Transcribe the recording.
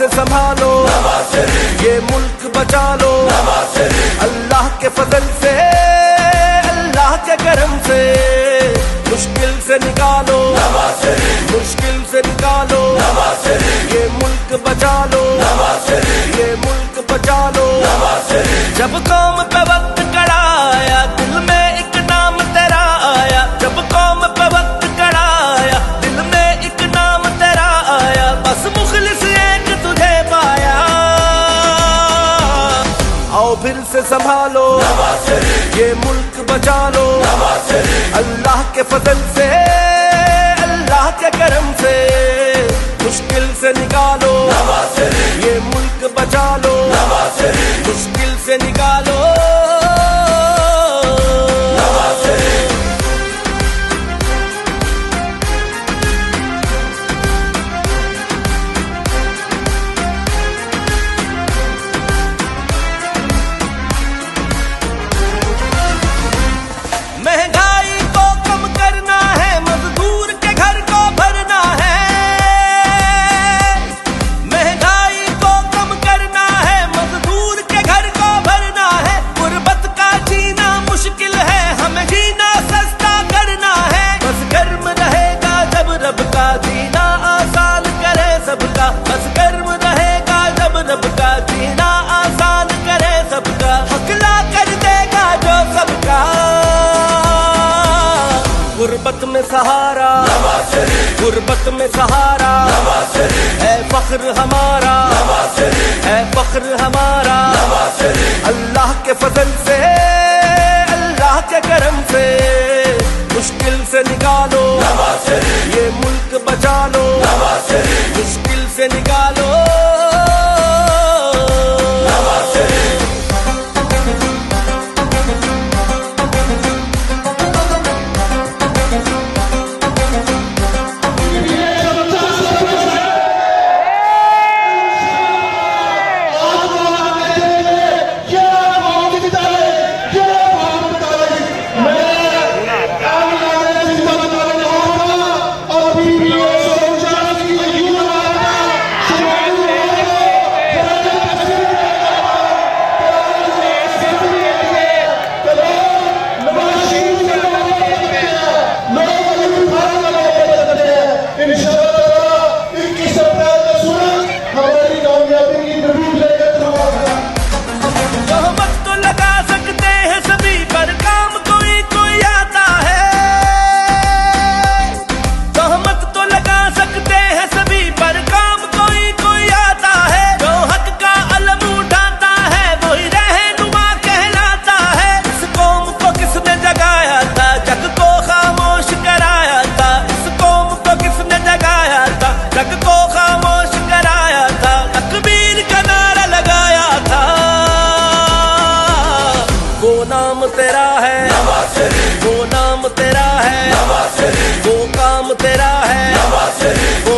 से संभालो, ये मुल्क बचा लो। अल्लाह के फजल से, अल्लाह के करम से, मुश्किल से निकालो, मुश्किल से निकालो। ये मुल्क बचा लो, ये मुल्क बचा लो। जब कौम पे वक्त कड़ा आया, दिल में एक नाम तेरा आया। जब कौम पे वक्त कड़ा आया, दिल में एक नाम तेरा आया। बस मुखलिस एक तुझे पाया। आओ फिर से संभालो, ये मुल्क बचा लो। अल्लाह के फजल से, अल्लाह के करम से, मुश्किल से निकालो, ये मुल्क बचा लो। मुश्किल से निकालो। महंगाई को कम करना है, मजदूर के घर को भरना है। महंगाई को कम करना है, मजदूर के घर को भरना है। गुर्बत का जीना मुश्किल है, हमें जीना सस्ता करना है। बस गर्म रहेगा जब रब का, जीना आसान करे सबका। बस गर्म रहेगा जब रब का, जीना आसान करे सबका। हकला कर देगा जो सबका। गुर्बत में सहारा, गुर्बत में सहारा, है फख्र हमारा, है फख्र हमारा। अल्लाह के फजल से, अल्लाह के करम से, मुश्किल से निकालो, ये मुल्क बचा लो। मुश्किल से निकालो। तेरा है, वो नाम तेरा है, वो काम तेरा है, वो